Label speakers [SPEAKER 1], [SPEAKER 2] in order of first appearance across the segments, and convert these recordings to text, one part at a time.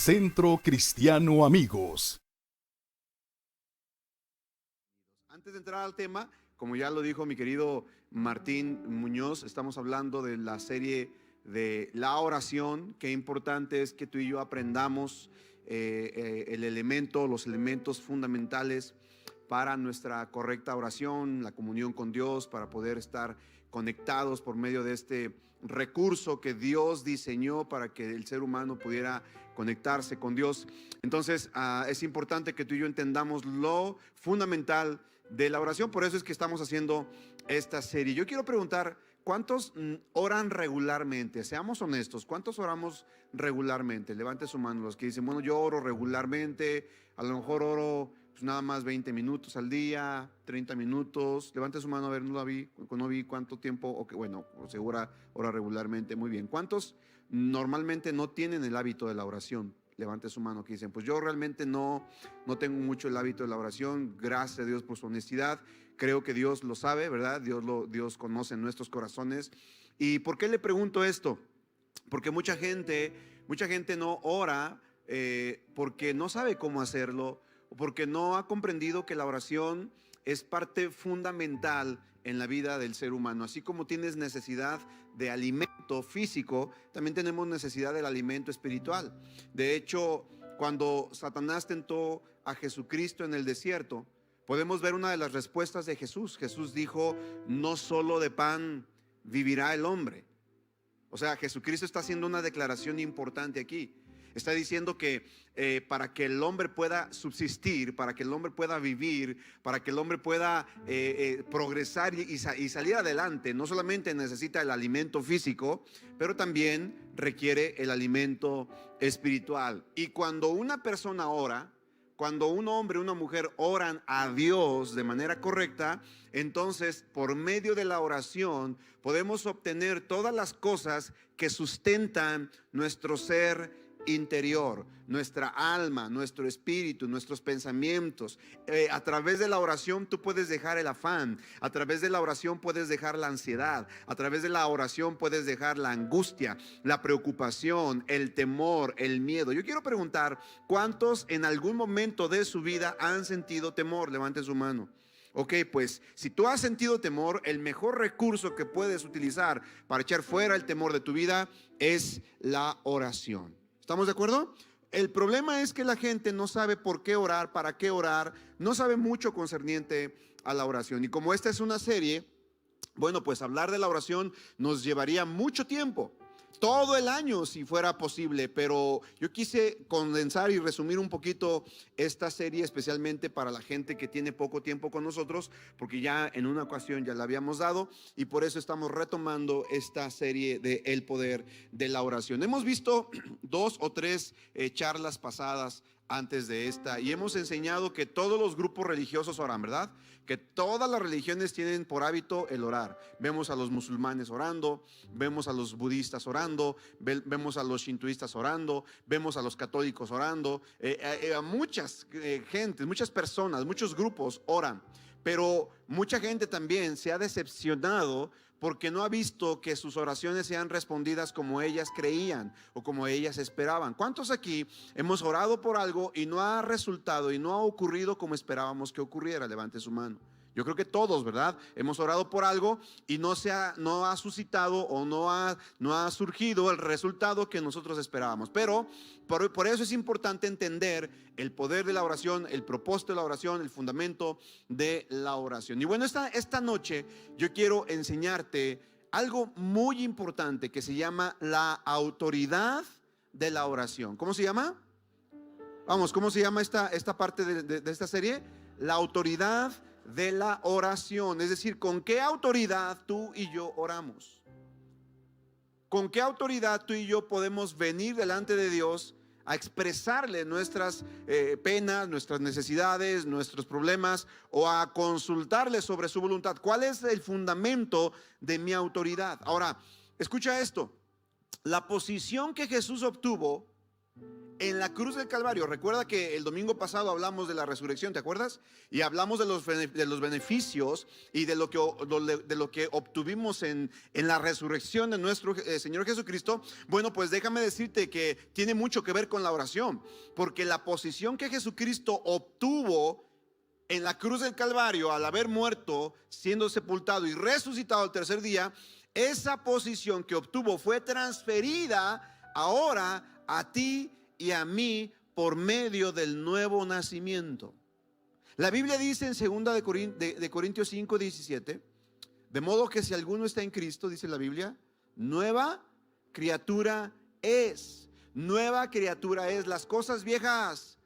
[SPEAKER 1] Centro Cristiano Amigos.
[SPEAKER 2] Antes de entrar al tema, como ya lo dijo mi querido Martín Muñoz, estamos hablando de la serie de la oración. Qué importante es que tú y yo aprendamos los elementos fundamentales para nuestra correcta oración, la comunión con Dios, para poder estar conectados por medio de este recurso que Dios diseñó para que el ser humano pudiera conectarse con Dios. Entonces es importante que tú y yo entendamos lo fundamental de la oración. Por eso es que estamos haciendo esta serie. Yo quiero preguntar, ¿cuántos oran regularmente? Seamos honestos, ¿cuántos oramos regularmente? Levante su mano los que dicen, bueno, yo oro regularmente, a lo mejor oro pues nada más 20 minutos al día, 30 minutos. Levante su mano, a ver, no vi cuánto tiempo, okay, bueno, segura ora regularmente, muy bien. ¿Cuántos normalmente no tienen el hábito de la oración? Levante su mano que dicen, pues yo realmente no tengo mucho el hábito de la oración. Gracias a Dios por su honestidad. Creo que Dios lo sabe, ¿verdad? Dios conoce nuestros corazones. ¿Y por qué le pregunto esto? Porque mucha gente no ora porque no sabe cómo hacerlo, o porque no ha comprendido que la oración es parte fundamental en la vida del ser humano. Así como tienes necesidad de alimento físico, también tenemos necesidad del alimento espiritual. De hecho, cuando Satanás tentó a Jesucristo en el desierto, podemos ver una de las respuestas de Jesús. Jesús dijo, no solo de pan vivirá el hombre. O sea, Jesucristo está haciendo una declaración importante aquí. Está diciendo que para que el hombre pueda subsistir, para que el hombre pueda vivir, para que el hombre pueda progresar y salir adelante, no solamente necesita el alimento físico, pero también requiere el alimento espiritual. Y cuando una persona ora, cuando un hombre o una mujer oran a Dios de manera correcta, entonces por medio de la oración podemos obtener todas las cosas que sustentan nuestro ser interior, nuestra alma, nuestro espíritu, nuestros pensamientos. A través de la oración tú puedes dejar el afán, a través de la oración puedes dejar la ansiedad, a través de la oración puedes dejar la angustia, la preocupación, el temor, el miedo. Yo quiero preguntar, ¿cuántos en algún momento de su vida han sentido temor? Levante su mano. Ok, pues si tú has sentido temor, el mejor recurso que puedes utilizar para echar fuera el temor de tu vida es la oración. ¿Estamos de acuerdo? El problema es que la gente no sabe por qué orar, para qué orar, no sabe mucho concerniente a la oración. Y como esta es una serie, bueno, pues hablar de la oración nos llevaría mucho tiempo. Todo el año si fuera posible, pero yo quise condensar y resumir un poquito esta serie, especialmente para la gente que tiene poco tiempo con nosotros, porque ya en una ocasión ya la habíamos dado y por eso estamos retomando esta serie de El Poder de la Oración. Hemos visto 2 o 3 charlas pasadas antes de esta y hemos enseñado que todos los grupos religiosos oran, ¿verdad? Que todas las religiones tienen por hábito el orar. Vemos a los musulmanes orando, vemos a los budistas orando, vemos a los shintoístas orando, vemos a los católicos orando, a muchas gentes, muchas personas, muchos grupos oran. Pero mucha gente también se ha decepcionado porque no ha visto que sus oraciones sean respondidas como ellas creían o como ellas esperaban. ¿Cuántos aquí hemos orado por algo y no ha resultado y no ha ocurrido como esperábamos que ocurriera? Levante su mano. Yo creo que todos, ¿verdad? Hemos orado por algo y no ha suscitado o no ha surgido el resultado que nosotros esperábamos. Pero por eso es importante entender el poder de la oración, el propósito de la oración, el fundamento de la oración. Y bueno, esta noche yo quiero enseñarte algo muy importante que se llama la autoridad de la oración. ¿Cómo se llama? Vamos, ¿cómo se llama esta parte de esta serie? La autoridad de la oración. Es decir, ¿con qué autoridad tú y yo oramos? ¿Con qué autoridad tú y yo podemos venir delante de Dios a expresarle nuestras penas, nuestras necesidades, nuestros problemas, o a consultarle sobre su voluntad? ¿Cuál es el fundamento de mi autoridad? Ahora, escucha esto. La posición que Jesús obtuvo en la cruz del Calvario. Recuerda que el domingo pasado hablamos de la resurrección, ¿te acuerdas? Y hablamos de los beneficios y de lo que obtuvimos en la resurrección de nuestro Señor Jesucristo. Bueno, pues déjame decirte que tiene mucho que ver con la oración, porque la posición que Jesucristo obtuvo en la cruz del Calvario, al haber muerto, siendo sepultado y resucitado al tercer día, esa posición que obtuvo fue transferida ahora a ti y a mí por medio del nuevo nacimiento. La Biblia dice en 2 de Corintios 5, 17, de modo que si alguno está en Cristo, dice la Biblia, nueva criatura es. Nueva criatura es. Las cosas viejas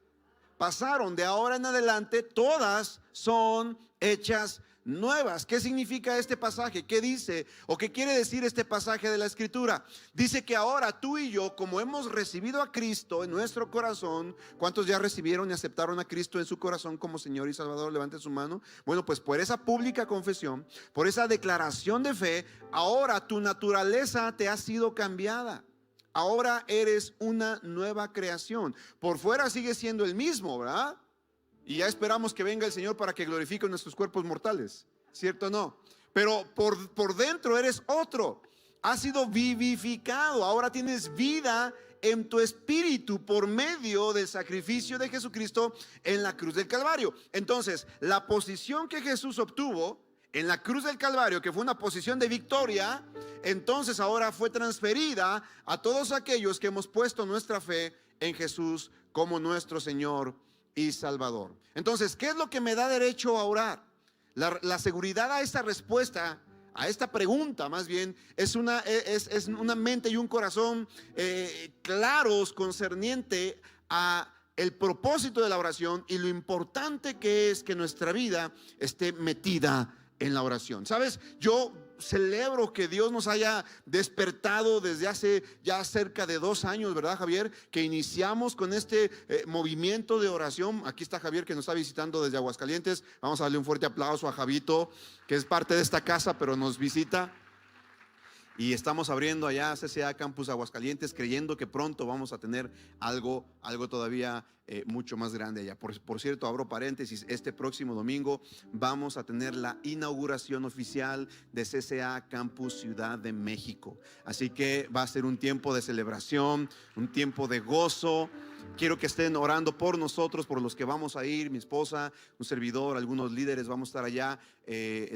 [SPEAKER 2] pasaron, de ahora en adelante todas son hechas nuevas. ¿Qué significa este pasaje? ¿Qué dice o qué quiere decir este pasaje de la Escritura? Dice que ahora tú y yo, como hemos recibido a Cristo en nuestro corazón, ¿cuántos ya recibieron y aceptaron a Cristo en su corazón como Señor y Salvador? Levante su mano. Bueno, pues por esa pública confesión, por esa declaración de fe, ahora tu naturaleza te ha sido cambiada. Ahora eres una nueva creación. Por fuera sigue siendo el mismo, ¿verdad? Y ya esperamos que venga el Señor para que glorifique nuestros cuerpos mortales, ¿cierto o no? Pero por dentro eres otro. Has sido vivificado. Ahora tienes vida en tu espíritu por medio del sacrificio de Jesucristo en la cruz del Calvario. Entonces, la posición que Jesús obtuvo en la cruz del Calvario, que fue una posición de victoria, entonces ahora fue transferida a todos aquellos que hemos puesto nuestra fe en Jesús como nuestro Señor y Salvador. Entonces, ¿qué es lo que me da derecho a orar? La seguridad a esta respuesta, a esta pregunta más bien, es una mente y un corazón claros concerniente a el propósito de la oración y lo importante que es que nuestra vida esté metida en la oración. ¿Sabes? Yo celebro que Dios nos haya despertado desde hace ya cerca de 2 años, ¿verdad, Javier? Que iniciamos con este movimiento de oración. Aquí está Javier, que nos está visitando desde Aguascalientes. Vamos a darle un fuerte aplauso a Javito, que es parte de esta casa, pero nos visita. Y estamos abriendo allá CCA Campus Aguascalientes, creyendo que pronto vamos a tener algo todavía mucho más grande allá. Por cierto, abro paréntesis, este próximo domingo vamos a tener la inauguración oficial de CCA Campus Ciudad de México. Así que va a ser un tiempo de celebración, un tiempo de gozo. Quiero que estén orando por nosotros, por los que vamos a ir, mi esposa, un servidor, algunos líderes. Vamos a estar allá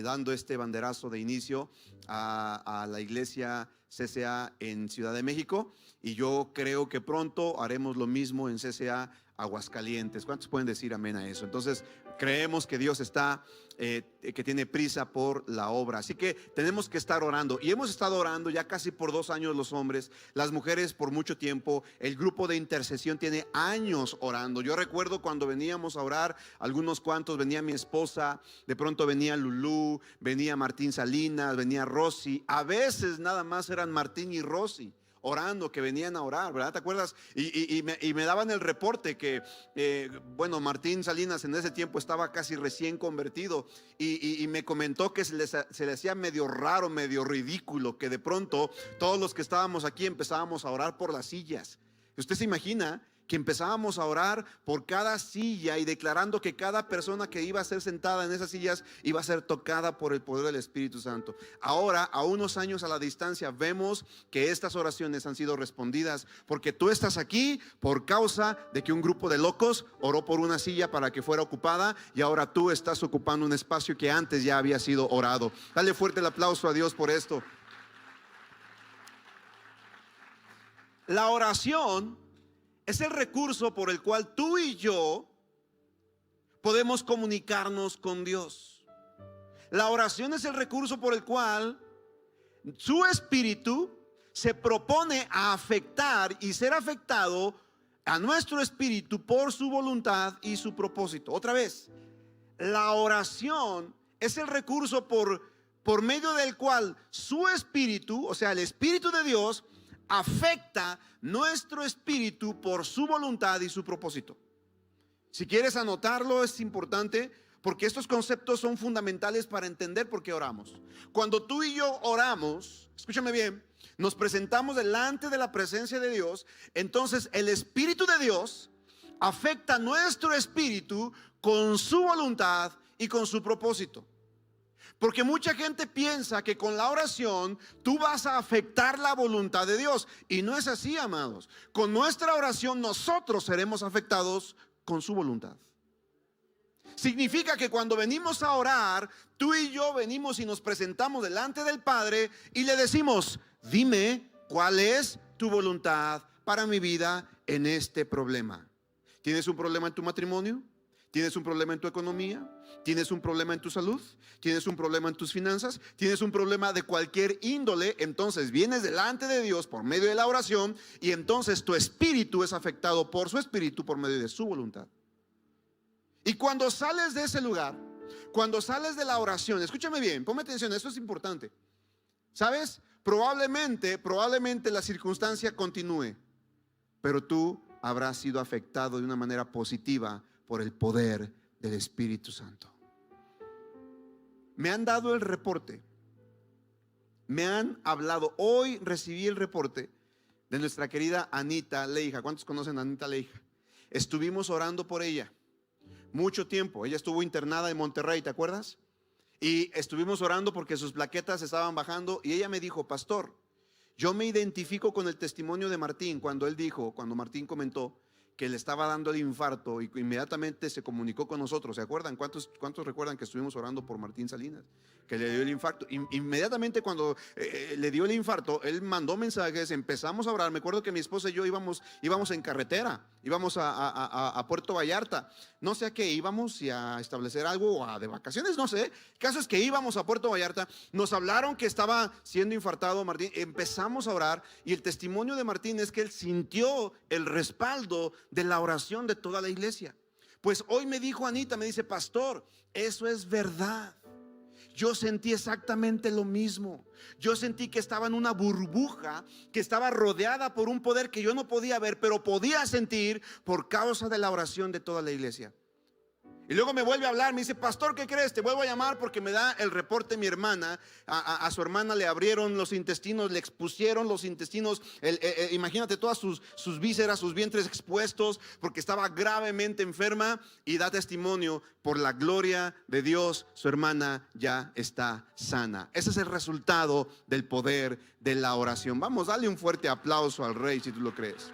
[SPEAKER 2] dando este banderazo de inicio a la iglesia CCA en Ciudad de México. Y yo creo que pronto haremos lo mismo en CCA Aguascalientes. ¿Cuántos pueden decir amén a eso? Entonces, creemos que Dios está, que tiene prisa por la obra. Así que tenemos que estar orando. Y hemos estado orando ya casi por 2 años los hombres, las mujeres por mucho tiempo. El grupo de intercesión tiene años orando. Yo recuerdo cuando veníamos a orar, algunos cuantos, venía mi esposa, de pronto venía Lulú, venía Martín Salinas, venía Rosy. A veces nada más eran Martín y Rosy orando, que venían a orar, ¿verdad? ¿Te acuerdas? Y me daban el reporte que, bueno, Martín Salinas en ese tiempo estaba casi recién convertido y me comentó que se le hacía medio raro, medio ridículo, que de pronto todos los que estábamos aquí empezábamos a orar por las sillas. ¿Usted se imagina que empezábamos a orar por cada silla y declarando que cada persona que iba a ser sentada en esas sillas iba a ser tocada por el poder del Espíritu Santo? Ahora, a unos años a la distancia, vemos que estas oraciones han sido respondidas porque tú estás aquí por causa de que un grupo de locos oró por una silla para que fuera ocupada y ahora tú estás ocupando un espacio que antes ya había sido orado. Dale fuerte el aplauso a Dios por esto. La oración es el recurso por el cual tú y yo podemos comunicarnos con Dios. La oración es el recurso por el cual su espíritu se propone a afectar y ser afectado a nuestro espíritu por su voluntad y su propósito. Otra vez, la oración es el recurso por medio del cual su espíritu, o sea, el Espíritu de Dios, afecta nuestro espíritu por su voluntad y su propósito. Si quieres anotarlo, es importante porque estos conceptos son fundamentales para entender por qué oramos. Cuando tú y yo oramos, escúchame bien, nos presentamos delante de la presencia de Dios, entonces el Espíritu de Dios afecta nuestro espíritu con su voluntad y con su propósito. Porque mucha gente piensa que con la oración tú vas a afectar la voluntad de Dios. Y no es así, amados. Con nuestra oración nosotros seremos afectados con su voluntad. Significa que cuando venimos a orar, tú y yo venimos y nos presentamos delante del Padre y le decimos: dime cuál es tu voluntad para mi vida en este problema. ¿Tienes un problema en tu matrimonio? ¿Tienes un problema en tu economía? ¿Tienes un problema en tu salud? ¿Tienes un problema en tus finanzas? ¿Tienes un problema de cualquier índole? Entonces vienes delante de Dios por medio de la oración y entonces tu espíritu es afectado por su espíritu por medio de su voluntad. Y cuando sales de ese lugar, cuando sales de la oración, escúchame bien, ponme atención, esto es importante. ¿Sabes? Probablemente la circunstancia continúe, pero tú habrás sido afectado de una manera positiva por el poder del Espíritu Santo. Me han dado el reporte, me han hablado. Hoy recibí el reporte de nuestra querida Anita Leija. ¿Cuántos conocen a Anita Leija? Estuvimos orando por ella mucho tiempo. Ella estuvo internada en Monterrey, ¿te acuerdas? Y estuvimos orando porque sus plaquetas estaban bajando. Y ella me dijo: pastor, yo me identifico con el testimonio de Martín cuando Martín comentó que le estaba dando el infarto y inmediatamente se comunicó con nosotros. ¿Se acuerdan? ¿Cuántos recuerdan que estuvimos orando por Martín Salinas? Que le dio el infarto. Inmediatamente cuando le dio el infarto, él mandó mensajes, empezamos a orar. Me acuerdo que mi esposa y yo íbamos en carretera, íbamos a Puerto Vallarta. No sé a qué íbamos, si a establecer algo o de vacaciones, no sé. El caso es que íbamos a Puerto Vallarta, nos hablaron que estaba siendo infartado Martín, empezamos a orar y el testimonio de Martín es que él sintió el respaldo de la oración de toda la iglesia. Pues hoy me dijo Anita, me dice: pastor, eso es verdad. Yo sentí exactamente lo mismo. Yo sentí que estaba en una burbuja, que estaba rodeada por un poder que yo no podía ver, pero podía sentir por causa de la oración de toda la iglesia. Y luego me vuelve a hablar, me dice: pastor, ¿qué crees? Te vuelvo a llamar porque me da el reporte mi hermana. A su hermana le abrieron los intestinos, le expusieron los intestinos, imagínate todas sus vísceras, sus vientres expuestos, porque estaba gravemente enferma. Y da testimonio: por la gloria de Dios, su hermana ya está sana. Ese es el resultado del poder de la oración. Vamos, dale un fuerte aplauso al Rey si tú lo crees.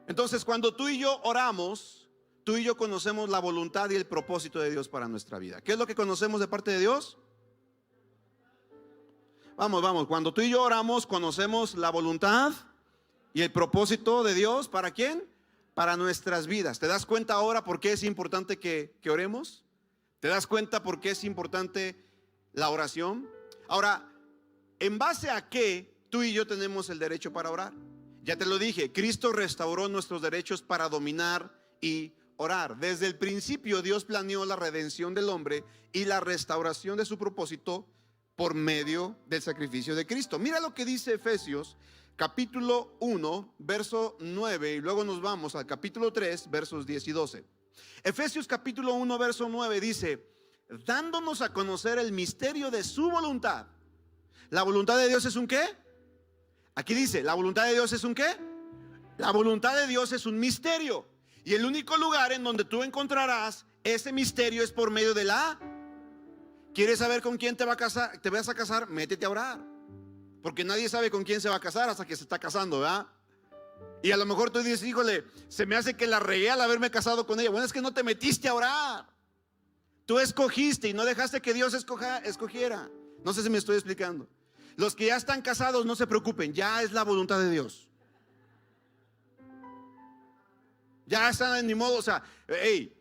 [SPEAKER 2] Entonces, cuando tú y yo oramos, tú y yo conocemos la voluntad y el propósito de Dios para nuestra vida. ¿Qué es lo que conocemos de parte de Dios? Vamos, cuando tú y yo oramos, conocemos la voluntad y el propósito de Dios. ¿Para quién? Para nuestras vidas. ¿Te das cuenta ahora por qué es importante que oremos? ¿Te das cuenta por qué es importante la oración? Ahora, ¿en base a qué tú y yo tenemos el derecho para orar? Ya te lo dije, Cristo restauró nuestros derechos para dominar y orar. Desde el principio Dios planeó la redención del hombre y la restauración de su propósito por medio del sacrificio de Cristo. Mira lo que dice Efesios capítulo 1, verso 9, y luego nos vamos al capítulo 3, versos 10 y 12. Efesios capítulo 1, verso 9 dice: dándonos a conocer el misterio de su voluntad. ¿La voluntad de Dios es un qué? Aquí dice: ¿la voluntad de Dios es un qué? La voluntad de Dios es un misterio. Y el único lugar en donde tú encontrarás ese misterio es por medio de la... ¿Quieres saber con quién te vas a casar? Métete a orar. Porque nadie sabe con quién se va a casar hasta que se está casando, ¿verdad? Y a lo mejor tú dices: híjole, se me hace que la regué al haberme casado con ella. Bueno, es que no te metiste a orar. Tú escogiste y no dejaste que Dios escogiera. No sé si me estoy explicando. Los que ya están casados, no se preocupen, ya es la voluntad de Dios. Ya están en mi modo, o sea, hey,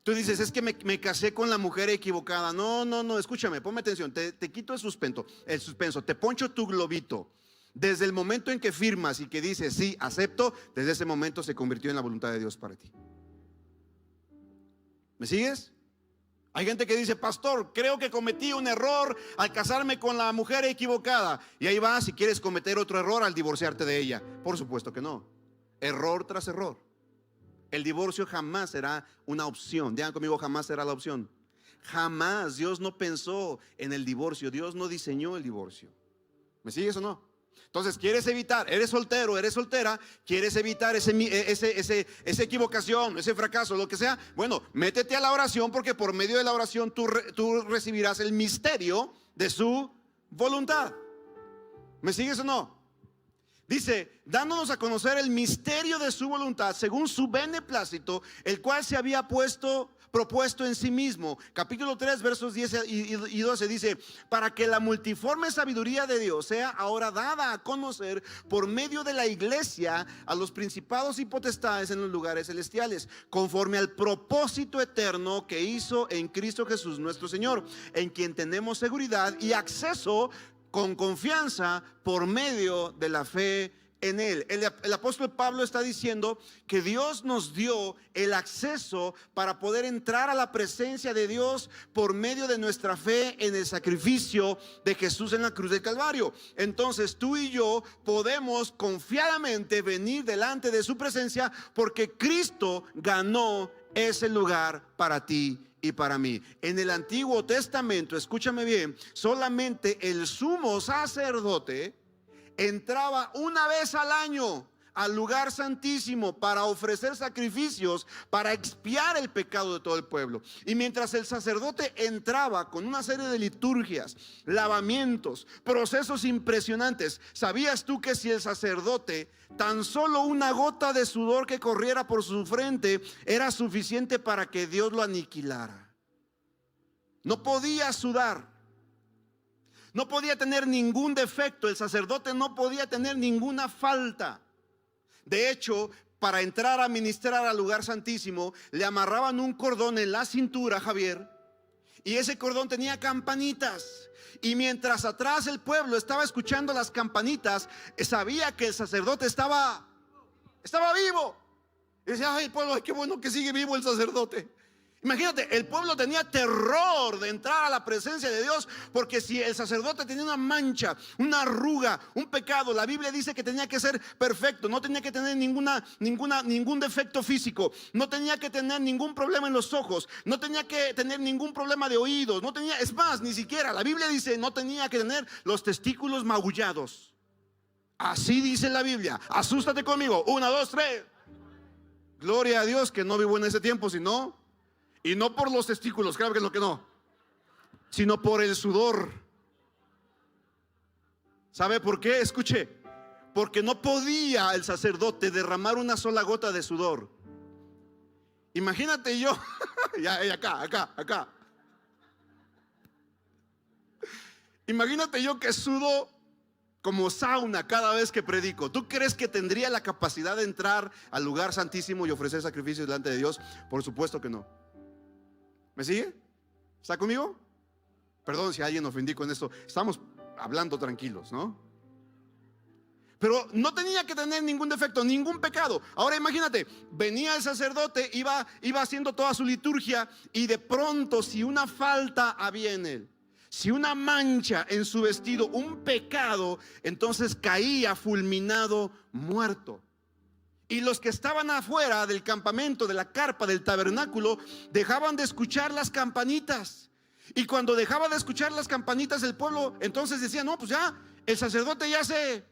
[SPEAKER 2] tú dices: es que me casé con la mujer equivocada. No, escúchame, ponme atención, te quito el suspenso, te poncho tu globito. Desde el momento en que firmas y que dices: sí, acepto, desde ese momento se convirtió en la voluntad de Dios para ti. ¿Me sigues? Hay gente que dice: pastor, creo que cometí un error al casarme con la mujer equivocada. Y ahí vas, si quieres cometer otro error al divorciarte de ella. Por supuesto que no. Error tras error. El divorcio jamás será una opción. Digan conmigo, jamás será la opción. Jamás. Dios no pensó en el divorcio. Dios no diseñó el divorcio. ¿Me sigues o no? Entonces, ¿quieres evitar? Eres soltero, eres soltera, ¿quieres evitar esa equivocación, ese fracaso, lo que sea? Bueno, métete a la oración, porque por medio de la oración tú recibirás el misterio de su voluntad. ¿Me sigues o no? Dice, dándonos a conocer el misterio de su voluntad según su beneplácito, el cual se había propuesto en sí mismo. Capítulo 3, versos 10 y 12 dice, para que la multiforme sabiduría de Dios sea ahora dada a conocer por medio de la iglesia a los principados y potestades en los lugares celestiales, conforme al propósito eterno que hizo en Cristo Jesús nuestro Señor, en quien tenemos seguridad y acceso con confianza por medio de la fe en Él. El apóstol Pablo está diciendo que Dios nos dio el acceso para poder entrar a la presencia de Dios por medio de nuestra fe en el sacrificio de Jesús en la cruz del Calvario. Entonces tú y yo podemos confiadamente venir delante de su presencia, porque Cristo ganó ese lugar para ti y para mí. En el Antiguo Testamento, escúchame bien, solamente el sumo sacerdote entraba una vez al año al lugar santísimo para ofrecer sacrificios, para expiar el pecado de todo el pueblo. Y mientras el sacerdote entraba con una serie de liturgias, lavamientos, procesos impresionantes, ¿sabías tú que si el sacerdote, tan solo una gota de sudor que corriera por su frente era suficiente para que Dios lo aniquilara? No podía sudar, no podía tener ningún defecto, el sacerdote no podía tener ninguna falta. De hecho, para entrar a ministrar al lugar santísimo, le amarraban un cordón en la cintura, Javier, y ese cordón tenía campanitas. Y mientras atrás el pueblo estaba escuchando las campanitas, sabía que el sacerdote estaba vivo. Y decía, ay, el pueblo, ay, qué bueno que sigue vivo el sacerdote. Imagínate, el pueblo tenía terror de entrar a la presencia de Dios, porque si el sacerdote tenía una mancha, una arruga, un pecado, la Biblia dice que tenía que ser perfecto, no tenía que tener ningún defecto físico, no tenía que tener ningún problema en los ojos, no tenía que tener ningún problema de oídos, es más, ni siquiera, la Biblia dice, no tenía que tener los testículos magullados. Así dice la Biblia. Asústate conmigo, 1, 2, 3. Gloria a Dios que no vivo en ese tiempo, sino... Y no por los testículos, claro que lo que no, sino por el sudor. ¿Sabe por qué? Escuche, porque no podía el sacerdote derramar una sola gota de sudor. Imagínate yo, acá. Imagínate yo que sudo como sauna cada vez que predico. ¿Tú crees que tendría la capacidad de entrar al lugar santísimo y ofrecer sacrificios delante de Dios? Por supuesto que no. ¿Me sigue? ¿Está conmigo? Perdón si a alguien ofendí con esto. Estamos hablando tranquilos, ¿no? Pero no tenía que tener ningún defecto, ningún pecado. Ahora imagínate, venía el sacerdote, iba haciendo toda su liturgia, y de pronto, si una falta había en él, si una mancha en su vestido, un pecado, entonces caía fulminado, muerto. Y los que estaban afuera del campamento, de la carpa, del tabernáculo, dejaban de escuchar las campanitas. Y cuando dejaba de escuchar las campanitas el pueblo, entonces decía, no, pues ya, el sacerdote ya se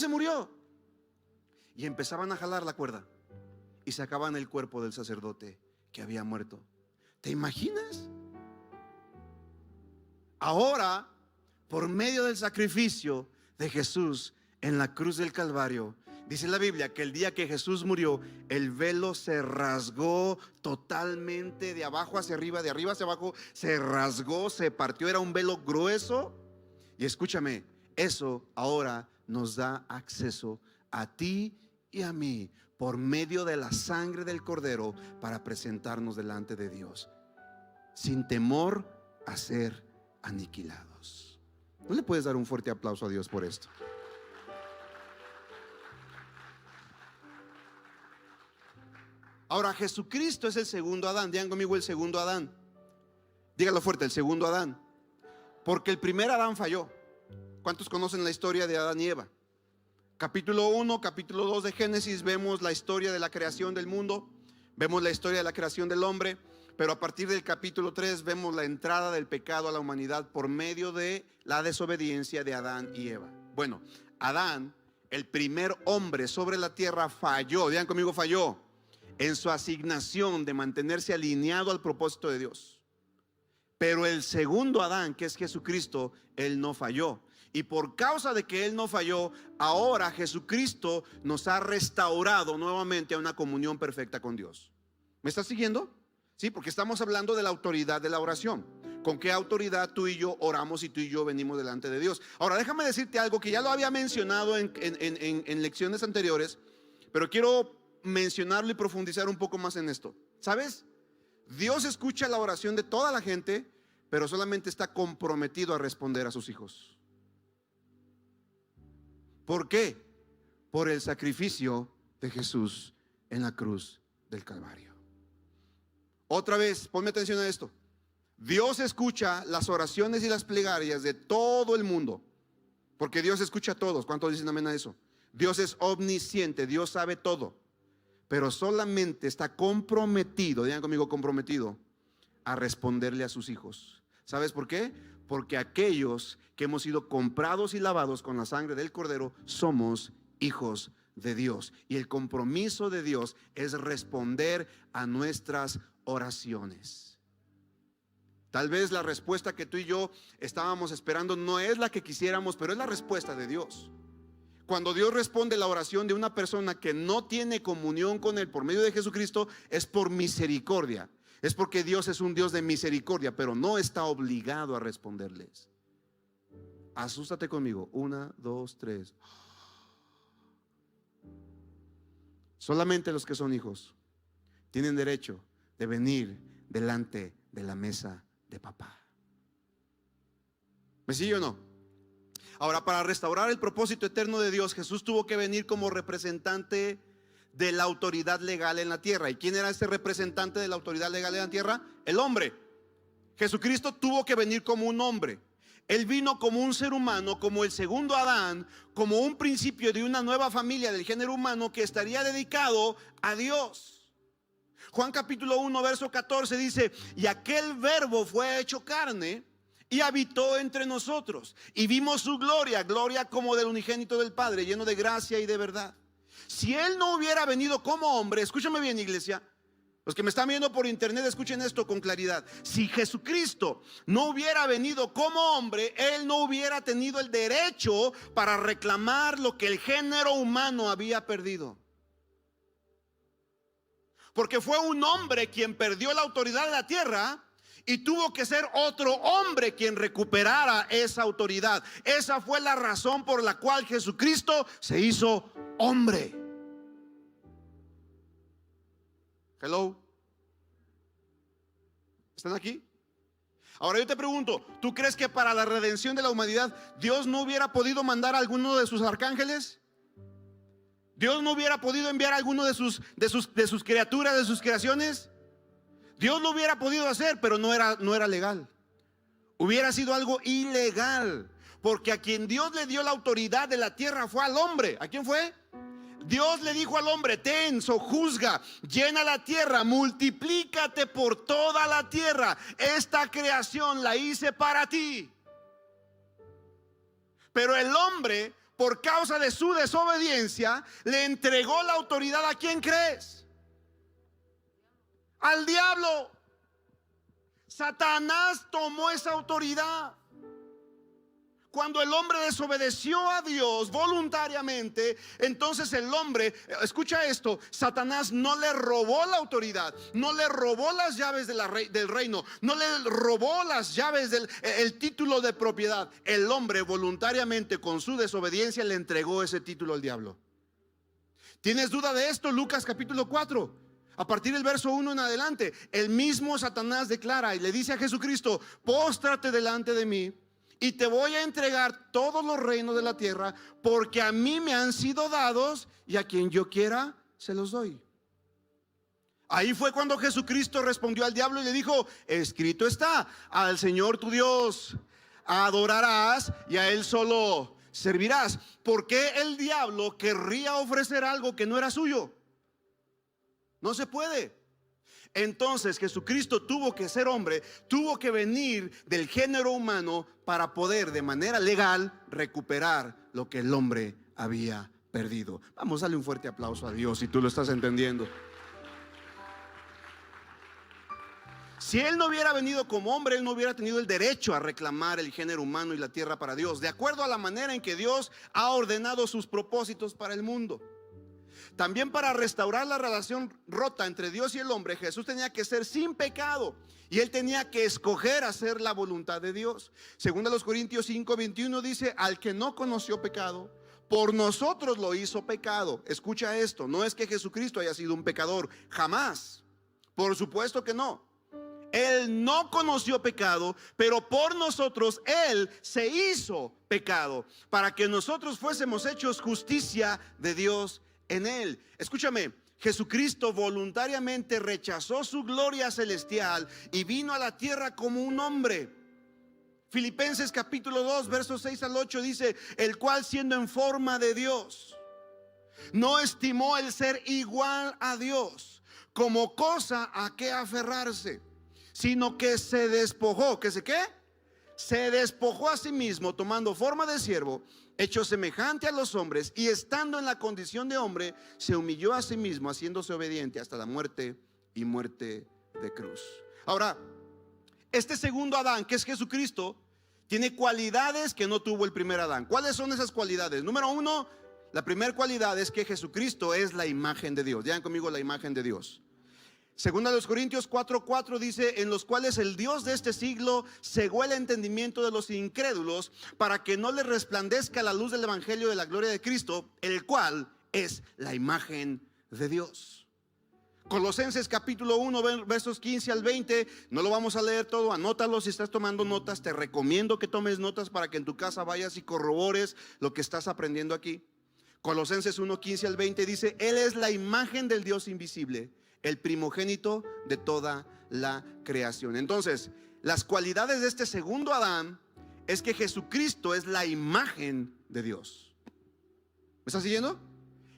[SPEAKER 2] murió. Y empezaban a jalar la cuerda y sacaban el cuerpo del sacerdote que había muerto. ¿Te imaginas? Ahora, por medio del sacrificio de Jesús en la cruz del Calvario, dice la Biblia que el día que Jesús murió, el velo se rasgó totalmente, de abajo hacia arriba, de arriba hacia abajo, se rasgó, se partió, era un velo grueso. Y escúchame, eso ahora nos da acceso a ti y a mí por medio de la sangre del Cordero, para presentarnos delante de Dios sin temor a ser aniquilados. ¿No le puedes dar un fuerte aplauso a Dios por esto? Ahora, Jesucristo es el segundo Adán. Digan conmigo, el segundo Adán. Dígalo fuerte, el segundo Adán. Porque el primer Adán falló. ¿Cuántos conocen la historia de Adán y Eva? Capítulo 1, capítulo 2 de Génesis, vemos la historia de la creación del mundo, vemos la historia de la creación del hombre, pero a partir del capítulo 3 vemos la entrada del pecado a la humanidad por medio de la desobediencia de Adán y Eva. Bueno, Adán, el primer hombre sobre la tierra, falló, digan conmigo, falló en su asignación de mantenerse alineado al propósito de Dios. Pero el segundo Adán, que es Jesucristo, él no falló. Y por causa de que él no falló, ahora Jesucristo nos ha restaurado nuevamente a una comunión perfecta con Dios. ¿Me estás siguiendo? Sí, porque estamos hablando de la autoridad de la oración. ¿Con qué autoridad tú y yo oramos y tú y yo venimos delante de Dios? Ahora déjame decirte algo que ya lo había mencionado en lecciones anteriores, pero quiero mencionarlo y profundizar un poco más en esto. ¿Sabes? Dios escucha la oración de toda la gente, pero solamente está comprometido a responder a sus hijos. ¿Por qué? Por el sacrificio de Jesús en la cruz del Calvario. Otra vez, ponme atención a esto. Dios escucha las oraciones y las plegarias de todo el mundo, porque Dios escucha a todos. ¿Cuántos dicen amén a eso? Dios es omnisciente, Dios sabe todo, pero solamente está comprometido, digan conmigo, comprometido a responderle a sus hijos. ¿Sabes por qué? Porque aquellos que hemos sido comprados y lavados con la sangre del Cordero somos hijos de Dios, y el compromiso de Dios es responder a nuestras oraciones. Tal vez la respuesta que tú y yo estábamos esperando no es la que quisiéramos, pero es la respuesta de Dios. Cuando Dios responde la oración de una persona que no tiene comunión con Él por medio de Jesucristo, es por misericordia. Es porque Dios es un Dios de misericordia, pero no está obligado a responderles. Asústate conmigo. 1, 2, 3. Solamente los que son hijos tienen derecho de venir delante de la mesa de papá. ¿Me sigue o no? Ahora, para restaurar el propósito eterno de Dios, Jesús tuvo que venir como representante de la autoridad legal en la tierra. ¿Y quién era este representante de la autoridad legal en la tierra? El hombre. Jesucristo tuvo que venir como un hombre. Él vino como un ser humano, como el segundo Adán, como un principio de una nueva familia del género humano que estaría dedicado a Dios. Juan capítulo 1 verso 14 dice: y aquel verbo fue hecho carne y habitó entre nosotros, y vimos su gloria, gloria como del unigénito del Padre, lleno de gracia y de verdad. Si Él no hubiera venido como hombre, escúchame bien, iglesia, los que me están viendo por internet, escuchen esto con claridad. Si Jesucristo no hubiera venido como hombre, Él no hubiera tenido el derecho para reclamar lo que el género humano había perdido. Porque fue un hombre quien perdió la autoridad de la tierra, y tuvo que ser otro hombre quien recuperara esa autoridad. Esa fue la razón por la cual Jesucristo se hizo hombre. Hello. ¿Están aquí? Ahora yo te pregunto, ¿tú crees que para la redención de la humanidad Dios no hubiera podido mandar a alguno de sus arcángeles? ¿Dios no hubiera podido enviar a alguno de sus criaturas, de sus creaciones? Dios lo hubiera podido hacer, pero no era legal. Hubiera sido algo ilegal, porque a quien Dios le dio la autoridad de la tierra fue al hombre. ¿A quién fue? Dios le dijo al hombre: ten, sojuzga, llena la tierra, multiplícate por toda la tierra. Esta creación la hice para ti. Pero el hombre, por causa de su desobediencia, le entregó la autoridad. ¿A quién crees? Al diablo. Satanás tomó esa autoridad. Cuando el hombre desobedeció a Dios voluntariamente, entonces el hombre, escucha esto, Satanás no le robó la autoridad, no le robó las llaves del reino, no le robó las llaves el título de propiedad. El hombre voluntariamente, con su desobediencia, le entregó ese título al diablo. ¿Tienes duda de esto? Lucas capítulo 4. A partir del verso 1 en adelante, el mismo Satanás declara y le dice a Jesucristo: póstrate delante de mí y te voy a entregar todos los reinos de la tierra, porque a mí me han sido dados, y a quien yo quiera se los doy. Ahí fue cuando Jesucristo respondió al diablo y le dijo: escrito está, al Señor tu Dios adorarás y a Él solo servirás. ¿Por qué el diablo querría ofrecer algo que no era suyo? No se puede. Entonces Jesucristo tuvo que ser hombre, tuvo que venir del género humano para poder de manera legal recuperar lo que el hombre había perdido. Vamos, dale un fuerte aplauso a Dios si tú lo estás entendiendo. Si Él no hubiera venido como hombre, Él no hubiera tenido el derecho a reclamar el género humano y la tierra para Dios, de acuerdo a la manera en que Dios ha ordenado sus propósitos para el mundo. También para restaurar la relación rota entre Dios y el hombre, Jesús tenía que ser sin pecado y Él tenía que escoger hacer la voluntad de Dios. Según a los Corintios 5:21 dice: al que no conoció pecado, por nosotros lo hizo pecado. Escucha esto, no es que Jesucristo haya sido un pecador, jamás, por supuesto que no. Él no conoció pecado, pero por nosotros Él se hizo pecado, para que nosotros fuésemos hechos justicia de Dios en Él. Escúchame, Jesucristo voluntariamente rechazó su gloria celestial y vino a la tierra como un hombre. Filipenses capítulo 2 versos 6 al 8 dice: el cual siendo en forma de Dios, no estimó el ser igual a Dios como cosa a que aferrarse, sino que se despojó. ¿Qué se qué? Se despojó a sí mismo, tomando forma de siervo, hecho semejante a los hombres, y estando en la condición de hombre, se humilló a sí mismo, haciéndose obediente hasta la muerte y muerte de cruz. Ahora, este segundo Adán, que es Jesucristo, tiene cualidades que no tuvo el primer Adán. ¿Cuáles son esas cualidades? Número uno, la primera cualidad es que Jesucristo es la imagen de Dios. Digan conmigo: la imagen de Dios. Según a los Corintios 4:4 dice: en los cuales el Dios de este siglo cegó el entendimiento de los incrédulos, para que no les resplandezca la luz del evangelio de la gloria de Cristo, el cual es la imagen de Dios. Colosenses capítulo 1 versos 15 al 20, no lo vamos a leer todo, anótalo si estás tomando notas. Te recomiendo que tomes notas para que en tu casa vayas y corrobores lo que estás aprendiendo aquí. Colosenses 1, 15 al 20 dice: Él es la imagen del Dios invisible, el primogénito de toda la creación. Entonces, las cualidades de este segundo Adán es que Jesucristo es la imagen de Dios. ¿Me estás siguiendo?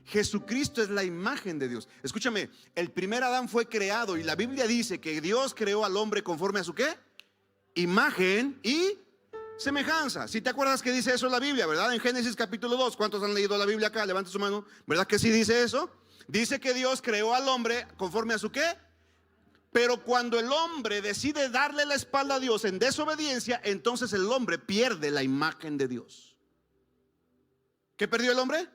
[SPEAKER 2] Jesucristo es la imagen de Dios. Escúchame, el primer Adán fue creado y la Biblia dice que Dios creó al hombre conforme a su ¿qué? Imagen y semejanza. Si te acuerdas que dice eso la Biblia, ¿verdad? En Génesis capítulo 2. ¿Cuántos han leído la Biblia acá? Levanta su mano. ¿Verdad que sí dice eso? Dice que Dios creó al hombre conforme a su ¿qué? Pero cuando el hombre decide darle la espalda a Dios en desobediencia, entonces el hombre pierde la imagen de Dios. ¿Qué perdió el hombre?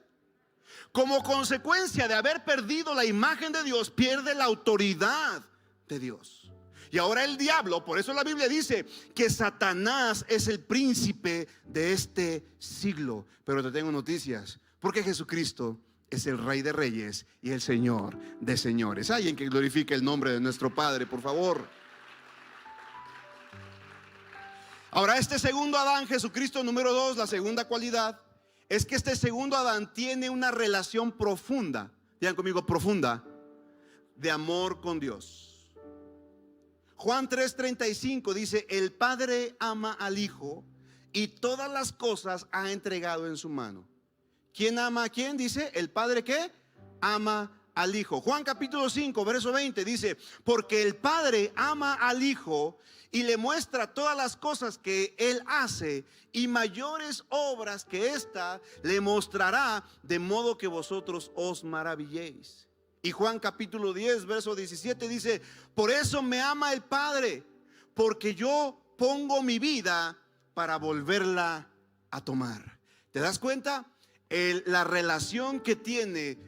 [SPEAKER 2] Como consecuencia de haber perdido la imagen de Dios, pierde la autoridad de Dios. Y ahora el diablo, por eso la Biblia dice que Satanás es el príncipe de este siglo. Pero te tengo noticias, porque Jesucristo es el Rey de Reyes y el Señor de Señores. Alguien que glorifique el nombre de nuestro Padre, por favor. Ahora, este segundo Adán, Jesucristo, número 2, la segunda cualidad es que este segundo Adán tiene una relación profunda, digan conmigo, profunda, de amor con Dios. Juan 3:35 dice: el Padre ama al Hijo y todas las cosas ha entregado en su mano. ¿Quién ama a quién? Dice, el Padre ¿qué? Ama al Hijo. Juan capítulo 5 verso 20 dice: porque el Padre ama al Hijo y le muestra todas las cosas que Él hace, y mayores obras que esta le mostrará, de modo que vosotros os maravilléis. Y Juan capítulo 10 verso 17 dice: por eso me ama el Padre, porque yo pongo mi vida para volverla a tomar. ¿Te das cuenta? La relación que tiene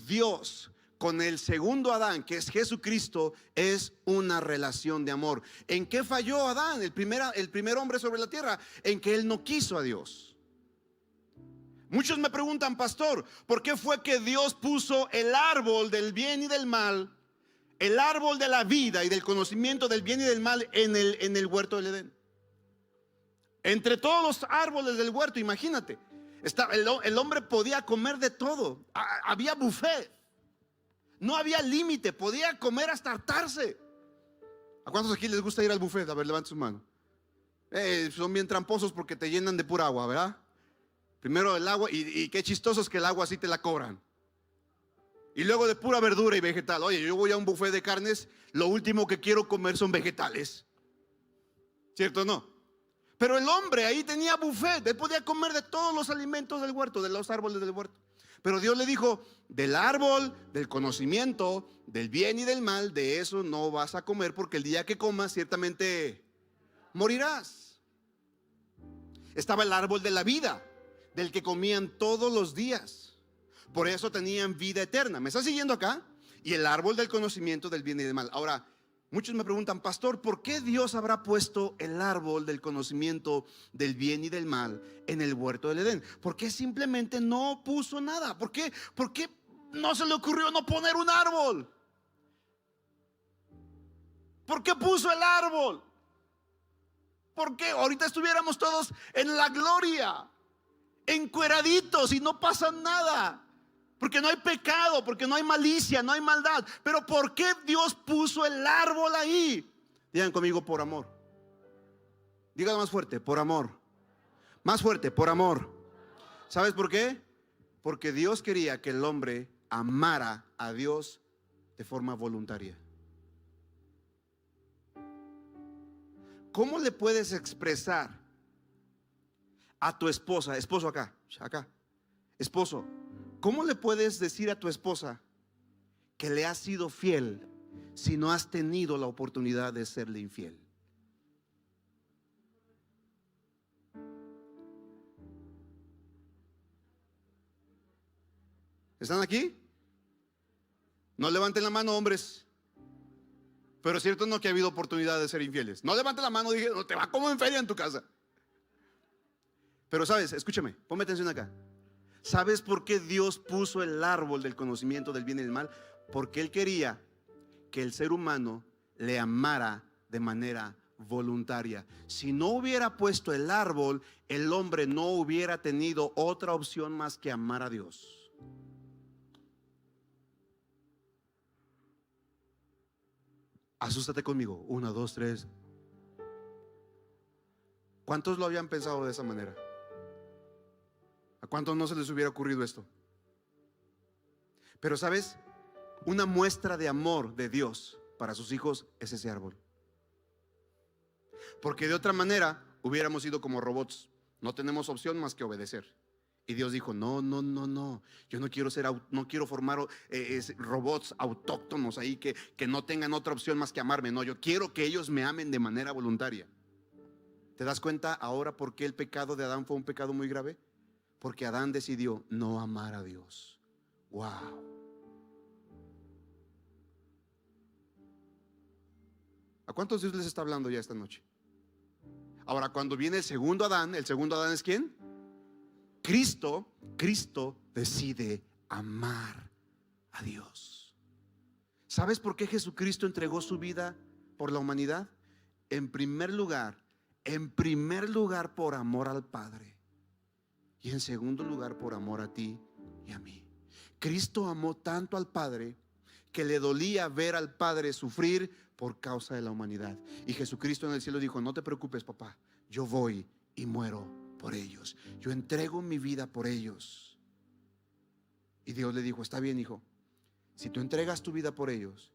[SPEAKER 2] Dios con el segundo Adán, que es Jesucristo, es una relación de amor. ¿En qué falló Adán, el primer hombre sobre la tierra? En que él no quiso a Dios. Muchos me preguntan: pastor, ¿por qué fue que Dios puso el árbol del bien y del mal, el árbol de la vida y del conocimiento del bien y del mal en el huerto del Edén? Entre todos los árboles del huerto, imagínate, el hombre podía comer de todo. Había buffet. No había límite, podía comer hasta hartarse. ¿A cuántos aquí les gusta ir al buffet? A ver, levanten su mano. Son bien tramposos porque te llenan de pura agua, ¿verdad? Primero el agua, y qué chistoso es que el agua así te la cobran. Y luego de pura verdura y vegetal. Oye, yo voy a un buffet de carnes, lo último que quiero comer son vegetales. ¿Cierto o no? Pero el hombre ahí tenía buffet, él podía comer de todos los alimentos del huerto, de los árboles del huerto. Pero Dios le dijo, del árbol, del conocimiento, del bien y del mal, de eso no vas a comer, porque el día que comas ciertamente morirás. Estaba el árbol de la vida, del que comían todos los días. Por eso tenían vida eterna. ¿Me estás siguiendo acá? Y el árbol del conocimiento del bien y del mal. Ahora, muchos me preguntan, pastor, ¿por qué Dios habrá puesto el árbol del conocimiento del bien y del mal en el huerto del Edén? ¿Por qué simplemente no puso nada? ¿Por qué no se le ocurrió no poner un árbol? ¿Por qué puso el árbol? ¿Por qué? Ahorita estuviéramos todos en la gloria, encueraditos y no pasa nada. Porque no hay pecado, porque no hay malicia, no hay maldad. Pero ¿por qué Dios puso el árbol ahí? Digan conmigo, por amor. Díganlo más fuerte, por amor. Más fuerte, por amor. ¿Sabes por qué? Porque Dios quería que el hombre amara a Dios de forma voluntaria. ¿Cómo le puedes expresar a tu esposa, esposo acá, esposo, ¿cómo le puedes decir a tu esposa que le has sido fiel si no has tenido la oportunidad de serle infiel? ¿Están aquí? No levanten la mano, hombres. Pero es cierto no que ha habido oportunidad de ser infieles. No levanten la mano, dije, no te va como en feria en tu casa. Pero sabes, escúchame, ponme atención acá. ¿Sabes por qué Dios puso el árbol del conocimiento del bien y del mal? Porque Él quería que el ser humano le amara de manera voluntaria. Si no hubiera puesto el árbol, el hombre no hubiera tenido otra opción más que amar a Dios. Asústate conmigo. 1, 2, 3. ¿Cuántos lo habían pensado de esa manera? ¿A cuántos no se les hubiera ocurrido esto? Pero ¿sabes? Una muestra de amor de Dios para sus hijos es ese árbol. Porque de otra manera hubiéramos sido como robots. No tenemos opción más que obedecer. Y Dios dijo, no, yo no quiero formar robots autóctonos ahí que no tengan otra opción más que amarme. No, yo quiero que ellos me amen de manera voluntaria. ¿Te das cuenta ahora por qué el pecado de Adán fue un pecado muy grave? Porque Adán decidió no amar a Dios. Wow. ¿A cuántos Dios les está hablando ya esta noche? Ahora, cuando viene el segundo Adán ¿es quién? Cristo decide amar a Dios. ¿Sabes por qué Jesucristo entregó su vida por la humanidad? En primer lugar por amor al Padre. Y en segundo lugar por amor a ti y a mí. Cristo amó tanto al Padre que le dolía ver al Padre sufrir por causa de la humanidad. Y Jesucristo en el cielo dijo, no te preocupes, papá, yo voy y muero por ellos. Yo entrego mi vida por ellos. Y Dios le dijo, está bien, hijo, si tú entregas tu vida por ellos,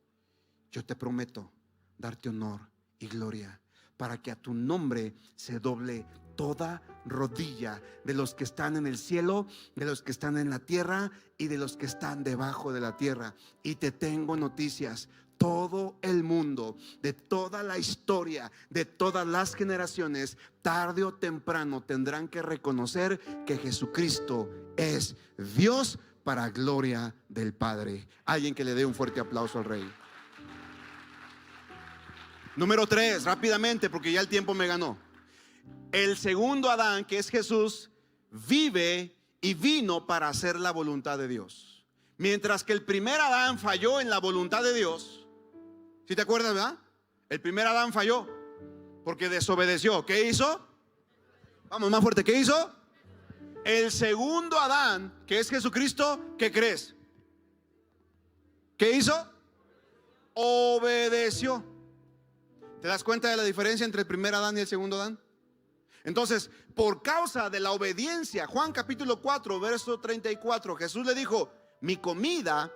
[SPEAKER 2] yo te prometo darte honor y gloria para que a tu nombre se doble toda rodilla de los que están en el cielo, de los que están en la tierra y de los que están debajo de la tierra. Y te tengo noticias. Todo el mundo, de toda la historia, de todas las generaciones, tarde o temprano tendrán que reconocer que Jesucristo es Dios para gloria del Padre. Alguien que le dé un fuerte aplauso al Rey. Número 3, rápidamente, porque ya el tiempo me ganó. El segundo Adán, que es Jesús, vive y vino para hacer la voluntad de Dios. Mientras que el primer Adán falló en la voluntad de Dios. ¿Sí te acuerdas, verdad? El primer Adán falló porque desobedeció. ¿Qué hizo? Vamos, más fuerte. ¿Qué hizo? El segundo Adán, que es Jesucristo, ¿qué crees? ¿Qué hizo? Obedeció. ¿Te das cuenta de la diferencia entre el primer Adán y el segundo Adán? Entonces, por causa de la obediencia, Juan capítulo 4, verso 34, Jesús le dijo: mi comida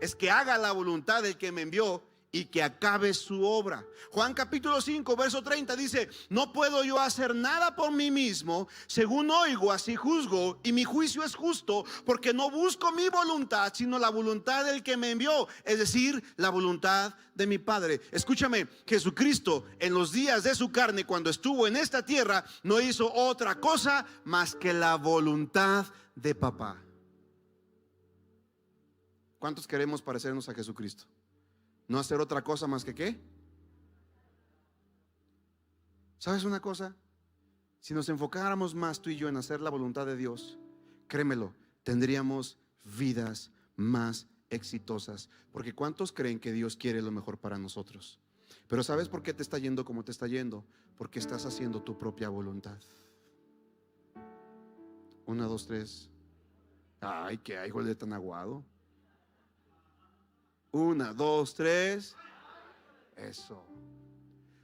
[SPEAKER 2] es que haga la voluntad del que me envió y que acabe su obra. Juan capítulo 5, verso 30 dice: no puedo yo hacer nada por mí mismo, según oigo, así juzgo, y mi juicio es justo, porque no busco mi voluntad, sino la voluntad del que me envió, es decir, la voluntad de mi Padre. Escúchame, Jesucristo en los días de su carne, cuando estuvo en esta tierra, no hizo otra cosa más que la voluntad de papá. ¿Cuántos queremos parecernos a Jesucristo? No hacer otra cosa más que ¿qué? ¿Sabes una cosa? Si nos enfocáramos más tú y yo en hacer la voluntad de Dios, créemelo, tendríamos vidas más exitosas. Porque ¿cuántos creen que Dios quiere lo mejor para nosotros? Pero ¿sabes por qué te está yendo como te está yendo? Porque estás haciendo tu propia voluntad. 1, 2, 3. Ay, qué hay, de tan aguado. 1, 2, 3. Eso.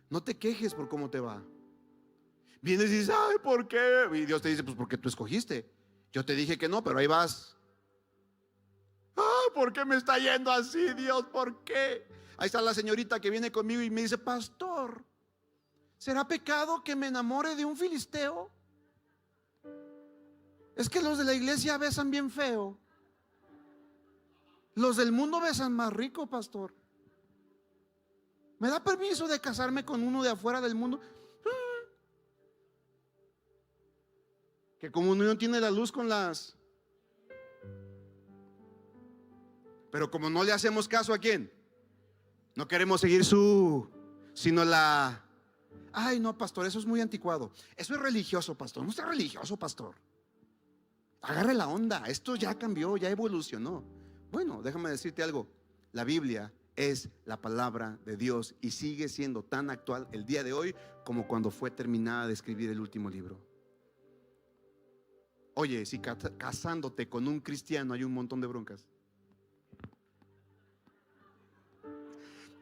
[SPEAKER 2] No te quejes por cómo te va. Vienes y dices: ay, ¿por qué? Y Dios te dice: pues porque tú escogiste. Yo te dije que no, pero ahí vas. ¿Por qué me está yendo así, Dios? ¿Por qué? Ahí está la señorita que viene conmigo y me dice: pastor, ¿será pecado que me enamore de un filisteo? Es que los de la iglesia besan bien feo. Los del mundo besan más rico, pastor. ¿Me da permiso de casarme con uno de afuera del mundo? Que como uno no tiene la luz con las... Pero como no le hacemos caso a quién, no queremos seguir sino la... Ay, no, pastor, eso es muy anticuado. Eso es religioso, pastor. No sea religioso, pastor. Agarre la onda. Esto ya cambió, ya evolucionó. Bueno, déjame decirte algo. La Biblia es la palabra de Dios y sigue siendo tan actual el día de hoy como cuando fue terminada de escribir el último libro. Oye, si casándote con un cristiano hay un montón de broncas.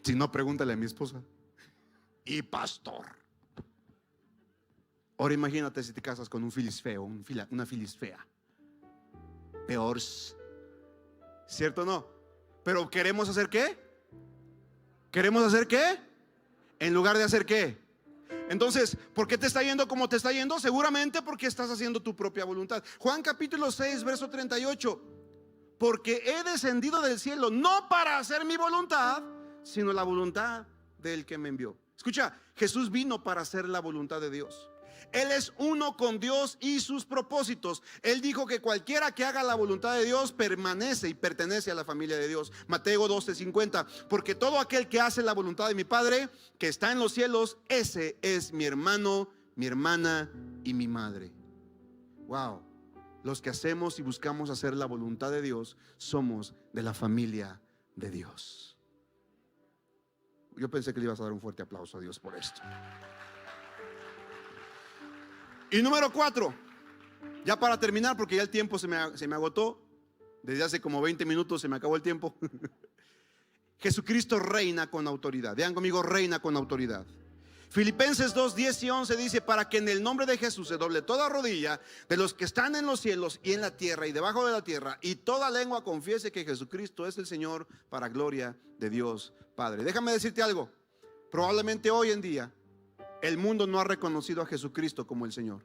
[SPEAKER 2] Si no, pregúntale a mi esposa. Y pastor. Ahora imagínate si te casas con un filis feo, una filis fea. Peor. ¿Cierto o no? Pero ¿queremos hacer qué? ¿Queremos hacer qué? En lugar de hacer qué. Entonces, ¿por qué te está yendo como te está yendo? Seguramente porque estás haciendo tu propia voluntad. Juan capítulo 6, verso 38. Porque he descendido del cielo no para hacer mi voluntad, sino la voluntad del que me envió. Escucha, Jesús vino para hacer la voluntad de Dios. Él es uno con Dios y sus propósitos. Él dijo que cualquiera que haga la voluntad de Dios permanece y pertenece a la familia de Dios. Mateo 12:50. Porque todo aquel que hace la voluntad de mi Padre que está en los cielos, ese es mi hermano, mi hermana y mi madre. Wow. Los que hacemos y buscamos hacer la voluntad de Dios somos de la familia de Dios. Yo pensé que le ibas a dar un fuerte aplauso a Dios por esto. Y número 4, ya para terminar, porque ya el tiempo se me agotó. Desde hace como 20 minutos se me acabó el tiempo. Jesucristo reina con autoridad. Vean conmigo: reina con autoridad. Filipenses 2, 10 y 11 dice: para que en el nombre de Jesús se doble toda rodilla de los que están en los cielos y en la tierra y debajo de la tierra, y toda lengua confiese que Jesucristo es el Señor, para gloria de Dios Padre. Déjame decirte algo. Probablemente hoy en día el mundo no ha reconocido a Jesucristo como el Señor,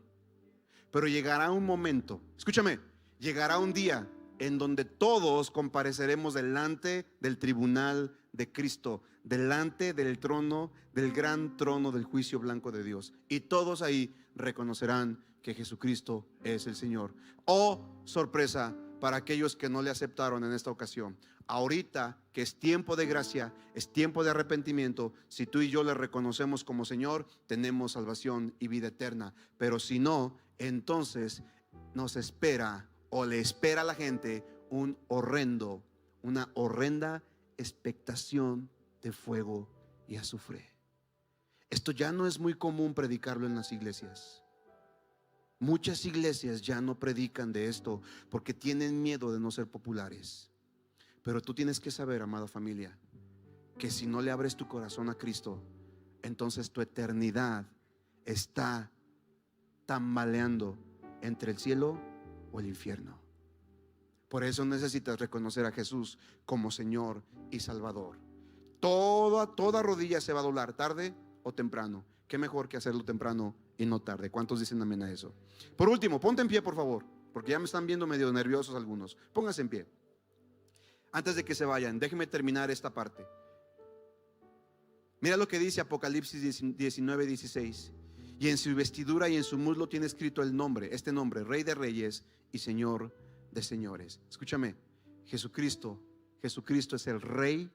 [SPEAKER 2] pero llegará un momento, escúchame, llegará un día en donde todos compareceremos delante del tribunal de Cristo, delante del trono, del gran trono del juicio blanco de Dios, y todos ahí reconocerán que Jesucristo es el Señor. Oh, sorpresa para aquellos que no le aceptaron en esta ocasión. Ahorita que es tiempo de gracia, es tiempo de arrepentimiento, si tú y yo le reconocemos como Señor, tenemos salvación y vida eterna. Pero si no, entonces nos espera, o le espera a la gente, una horrenda expectación de fuego y azufre. Esto ya no es muy común predicarlo en las iglesias. Muchas iglesias ya no predican de esto porque tienen miedo de no ser populares. Pero tú tienes que saber, amada familia, que si no le abres tu corazón a Cristo, entonces tu eternidad está tambaleando entre el cielo o el infierno. Por eso necesitas reconocer a Jesús como Señor y Salvador. Toda rodilla se va a doblar, tarde o temprano. Qué mejor que hacerlo temprano y no tarde. ¿Cuántos dicen amén a eso? Por último, ponte en pie, por favor, porque ya me están viendo medio nerviosos algunos. Pónganse en pie. Antes de que se vayan, déjenme terminar esta parte. Mira lo que dice Apocalipsis 19:16. Y en su vestidura y en su muslo tiene escrito el nombre, este nombre, Rey de Reyes y Señor de Señores. Escúchame, Jesucristo es el Rey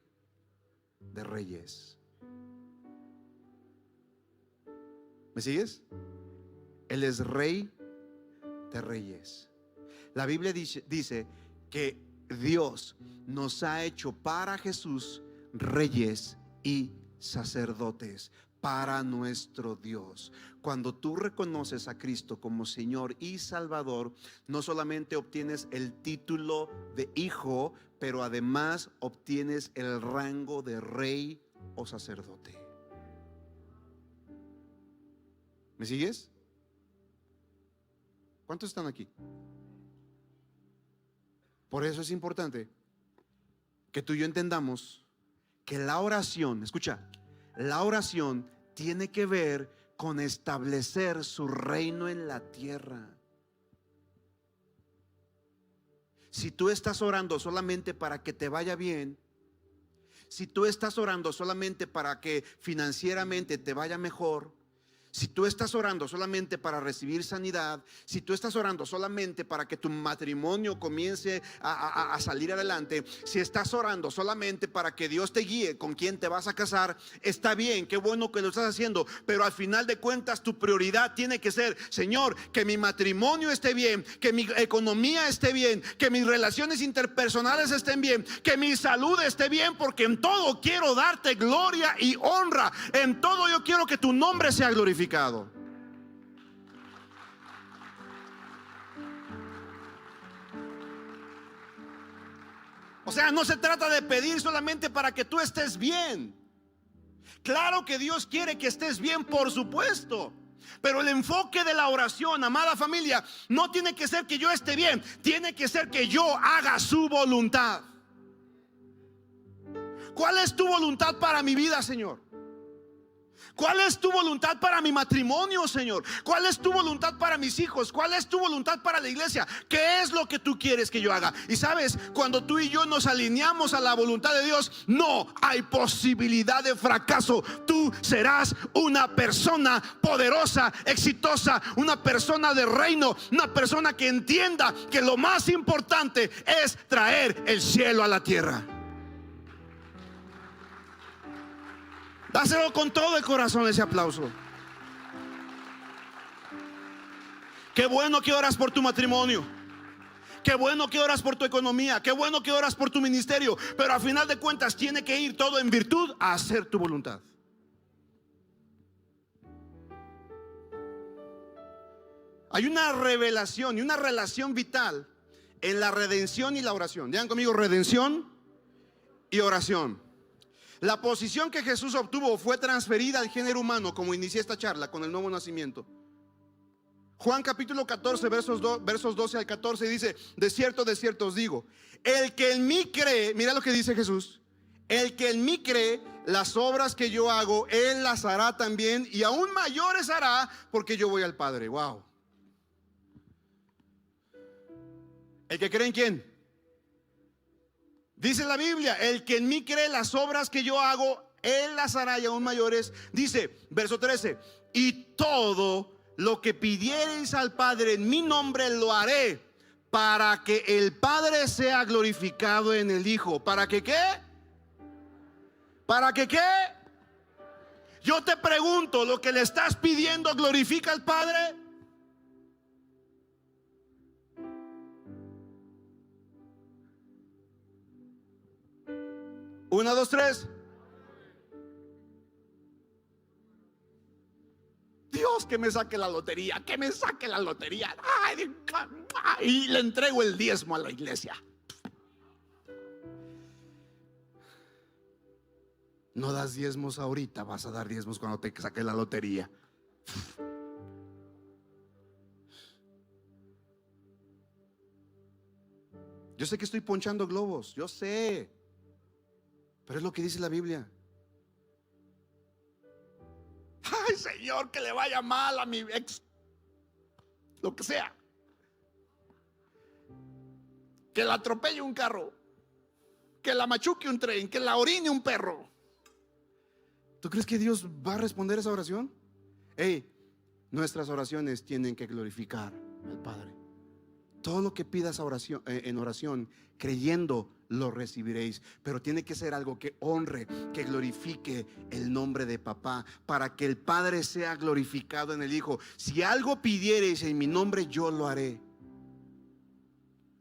[SPEAKER 2] de Reyes. ¿Me sigues? Él es Rey de Reyes. La Biblia dice que Dios nos ha hecho para Jesús reyes y sacerdotes para nuestro Dios. Cuando tú reconoces a Cristo como Señor y Salvador, no solamente obtienes el título de hijo, pero además obtienes el rango de rey o sacerdote. ¿Me sigues? ¿Cuántos están aquí? Por eso es importante que tú y yo entendamos que la oración, escucha, la oración tiene que ver con establecer su reino en la tierra. Si tú estás orando solamente para que te vaya bien, si tú estás orando solamente para que financieramente te vaya mejor, si tú estás orando solamente para recibir sanidad, si tú estás orando solamente para que tu matrimonio comience a salir adelante, si estás orando solamente para que Dios te guíe con quién te vas a casar, está bien, qué bueno que lo estás haciendo, pero al final de cuentas tu prioridad tiene que ser: Señor, que mi matrimonio esté bien, que mi economía esté bien, que mis relaciones interpersonales estén bien, que mi salud esté bien, porque en todo quiero darte gloria y honra. En todo yo quiero que tu nombre sea glorificado. O sea, no se trata de pedir solamente para que tú estés bien. Claro que Dios quiere que estés bien, por supuesto, pero el enfoque de la oración, amada familia, no tiene que ser que yo esté bien, tiene que ser que yo haga su voluntad. ¿Cuál es tu voluntad para mi vida, Señor? ¿Cuál es tu voluntad para mi matrimonio, Señor? ¿Cuál es tu voluntad para mis hijos? ¿Cuál es tu voluntad para la iglesia? ¿Qué es lo que tú quieres que yo haga? Y sabes, cuando tú y yo nos alineamos a la voluntad de Dios, no hay posibilidad de fracaso. Tú serás una persona poderosa, exitosa, una persona de reino, una persona que entienda que lo más importante es traer el cielo a la tierra. Dáselo con todo el corazón ese aplauso. Qué bueno que oras por tu matrimonio. Qué bueno que oras por tu economía. Qué bueno que oras por tu ministerio. Pero a final de cuentas tiene que ir todo en virtud a hacer tu voluntad. Hay una revelación y una relación vital en la redención y la oración. Digan conmigo: redención y oración. La posición que Jesús obtuvo fue transferida al género humano, como inicié esta charla, con el nuevo nacimiento. Juan capítulo 14 versos 12 al 14 dice: de cierto os digo, el que en mí cree, mira lo que dice Jesús, el que en mí cree, las obras que yo hago, él las hará también, y aún mayores hará, porque yo voy al Padre. Wow. ¿El que cree en quién? Dice la Biblia: el que en mí cree, las obras que yo hago, él las hará y aún mayores. Dice, verso 13: y todo lo que pidiereis al Padre en mi nombre lo haré, para que el Padre sea glorificado en el Hijo. ¿Para que qué? ¿Para que qué? Yo te pregunto, ¿lo que le estás pidiendo glorifica al Padre? Una, dos, tres. Dios, que me saque la lotería, que me saque la lotería. Y le entrego el diezmo a la iglesia. No das diezmos ahorita, vas a dar diezmos cuando te saque la lotería. Yo sé que estoy ponchando globos, yo sé, pero es lo que dice la Biblia. Ay, Señor, que le vaya mal a mi ex, lo que sea, que la atropelle un carro, que la machuque un tren, que la orine un perro. ¿Tú crees que Dios va a responder esa oración? Hey, nuestras oraciones tienen que glorificar al Padre. Todo lo que pidas en oración, creyendo, lo recibiréis. Pero tiene que ser algo que honre, que glorifique el nombre de papá, para que el Padre sea glorificado en el Hijo. Si algo pidiereis en mi nombre, yo lo haré.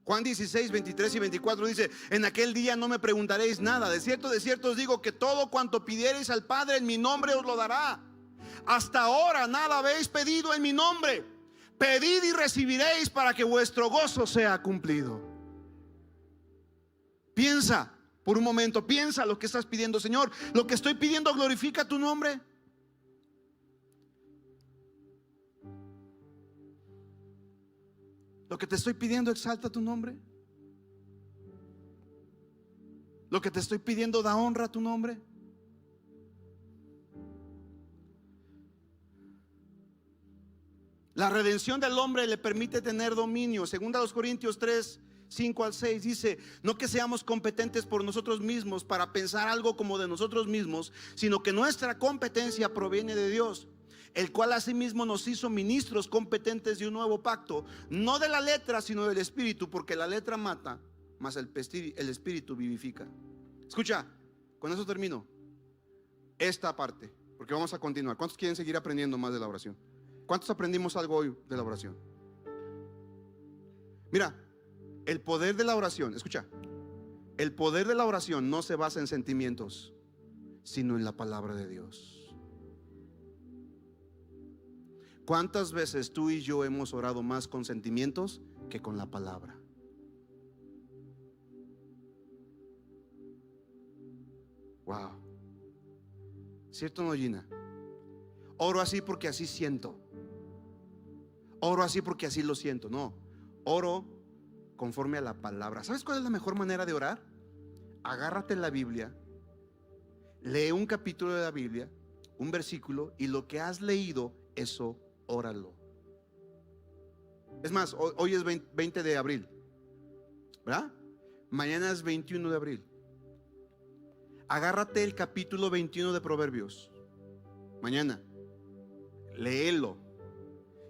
[SPEAKER 2] Juan 16, 23 y 24 dice: en aquel día no me preguntaréis nada. De cierto os digo que todo cuanto pidiereis al Padre en mi nombre os lo dará. Hasta ahora nada habéis pedido en mi nombre. Pedid y recibiréis para que vuestro gozo sea cumplido. Piensa por un momento, piensa lo que estás pidiendo. Señor, lo que estoy pidiendo glorifica tu nombre. Lo que te estoy pidiendo exalta tu nombre. Lo que te estoy pidiendo da honra a tu nombre. La redención del hombre le permite tener dominio. Segunda a los Corintios 3, 5 al 6 dice: no que seamos competentes por nosotros mismos para pensar algo como de nosotros mismos, sino que nuestra competencia proviene de Dios, el cual asimismo nos hizo ministros competentes de un nuevo pacto, no de la letra sino del Espíritu, porque la letra mata, mas el Espíritu vivifica. Escucha, con eso termino esta parte, porque vamos a continuar. ¿Cuántos quieren seguir aprendiendo más de la oración? ¿Cuántos aprendimos algo hoy de la oración? Mira, el poder de la oración, escucha, el poder de la oración no se basa en sentimientos, sino en la palabra de Dios. ¿Cuántas veces tú y yo hemos orado más con sentimientos que con la palabra? Wow. ¿Cierto o no, Gina? Oro así porque así siento. Oro así porque así lo siento. No, oro conforme a la palabra. ¿Sabes cuál es la mejor manera de orar? Agárrate la Biblia, lee un capítulo de la Biblia, un versículo, y lo que has leído, eso óralo. Es más, hoy es 20 de abril, ¿verdad? Mañana es 21 de abril. Agárrate el capítulo 21 de Proverbios mañana, léelo,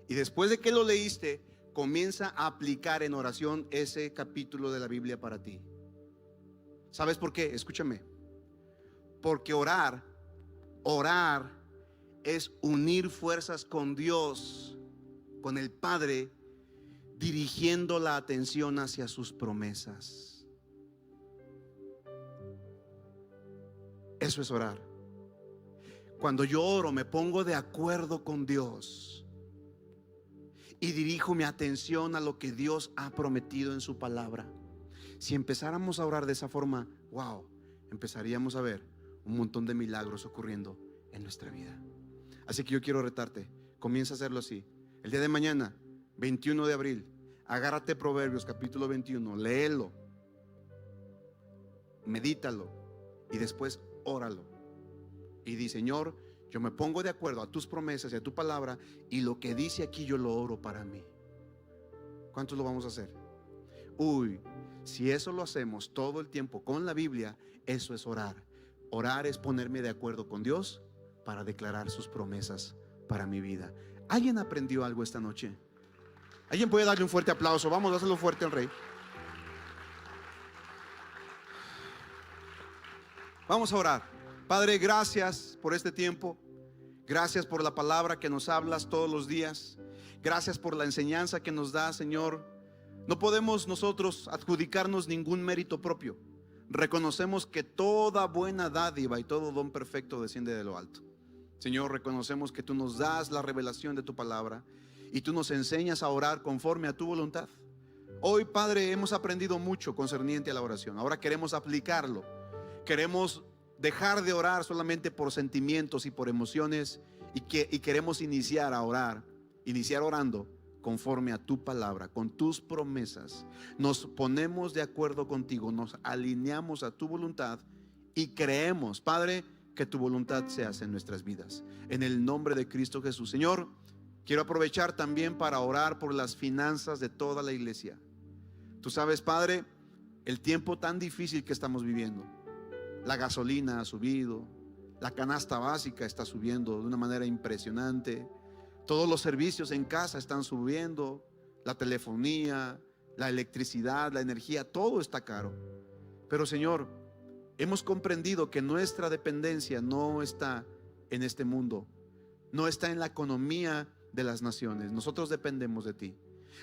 [SPEAKER 2] y después de que lo leíste, comienza a aplicar en oración ese capítulo de la Biblia para ti. ¿Sabes por qué? Escúchame. Porque orar es unir fuerzas con Dios, con el Padre, dirigiendo la atención hacia sus promesas. Eso es orar. Cuando yo oro, me pongo de acuerdo con Dios y dirijo mi atención a lo que Dios ha prometido en su palabra. Si empezáramos a orar de esa forma, wow, empezaríamos a ver un montón de milagros ocurriendo en nuestra vida. Así que yo quiero retarte, comienza a hacerlo así. El día de mañana, 21 de abril, agárrate Proverbios capítulo 21, léelo, medítalo y después óralo. Y di: Señor, yo me pongo de acuerdo a tus promesas y a tu palabra, y lo que dice aquí yo lo oro para mí. ¿Cuántos lo vamos a hacer? Uy, si eso lo hacemos todo el tiempo con la Biblia, eso es orar. Orar es ponerme de acuerdo con Dios para declarar sus promesas para mi vida. ¿Alguien aprendió algo esta noche? ¿Alguien puede darle un fuerte aplauso? Vamos a hacerlo fuerte al Rey. Vamos a orar. Padre, gracias por este tiempo. Gracias por la palabra que nos hablas todos los días. Gracias por la enseñanza que nos das, Señor. No podemos nosotros adjudicarnos ningún mérito propio. Reconocemos que toda buena dádiva y todo don perfecto desciende de lo alto. Señor, reconocemos que tú nos das la revelación de tu palabra y tú nos enseñas a orar conforme a tu voluntad. Hoy, Padre, hemos aprendido mucho concerniente a la oración. Ahora queremos aplicarlo. Queremos dejar de orar solamente por sentimientos y por emociones, y queremos iniciar a orar, iniciar orando conforme a tu palabra, con tus promesas. Nos ponemos de acuerdo contigo, nos alineamos a tu voluntad y creemos, Padre, que tu voluntad se hace en nuestras vidas. En el nombre de Cristo Jesús. Señor, quiero aprovechar también para orar por las finanzas de toda la iglesia. Tú sabes, Padre, el tiempo tan difícil que estamos viviendo. La gasolina ha subido, la canasta básica está subiendo de una manera impresionante. Todos los servicios en casa están subiendo, la telefonía, la electricidad, la energía, todo está caro. Pero Señor, hemos comprendido que nuestra dependencia no está en este mundo, no está en la economía de las naciones. Nosotros dependemos de ti.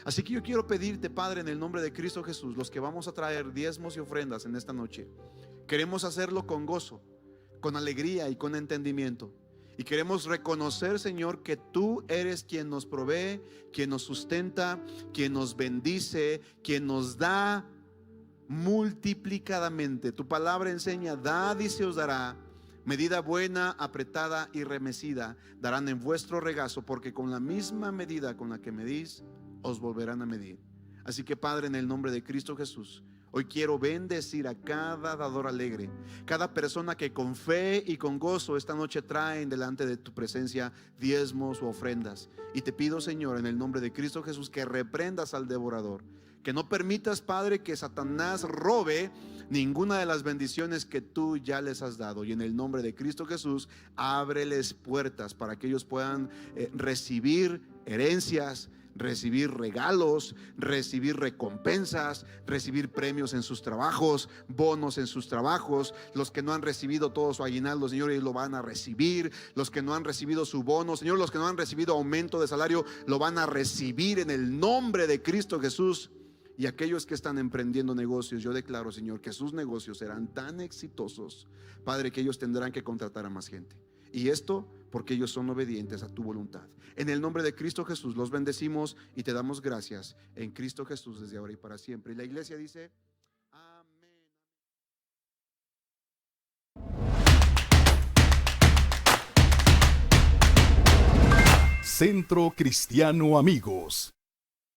[SPEAKER 2] Así que yo quiero pedirte, Padre, en el nombre de Cristo Jesús, los que vamos a traer diezmos y ofrendas en esta noche, queremos hacerlo con gozo, con alegría y con entendimiento. Y queremos reconocer, Señor, que tú eres quien nos provee, quien nos sustenta, quien nos bendice, quien nos da multiplicadamente. Tu palabra enseña: dad y se os dará, medida buena, apretada y remecida darán en vuestro regazo, porque con la misma medida con la que medís, os volverán a medir. Así que, Padre, en el nombre de Cristo Jesús, hoy quiero bendecir a cada dador alegre, cada persona que con fe y con gozo esta noche traen delante de tu presencia diezmos u ofrendas. Y te pido, Señor, en el nombre de Cristo Jesús, que reprendas al devorador, que no permitas, Padre, que Satanás robe ninguna de las bendiciones que tú ya les has dado. Y en el nombre de Cristo Jesús, ábreles puertas para que ellos puedan recibir herencias, recibir regalos, recibir recompensas, recibir premios en sus trabajos, bonos en sus trabajos. Los que no han recibido todo su aguinaldo, Señor, ellos lo van a recibir. Los que no han recibido su bono, Señor, los que no han recibido aumento de salario, lo van a recibir en el nombre de Cristo Jesús. Y aquellos que están emprendiendo negocios, yo declaro, Señor, que sus negocios serán tan exitosos, Padre, que ellos tendrán que contratar a más gente. Y esto porque ellos son obedientes a tu voluntad. En el nombre de Cristo Jesús los bendecimos y te damos gracias en Cristo Jesús desde ahora y para siempre. Y la iglesia dice: amén.
[SPEAKER 1] Centro Cristiano Amigos.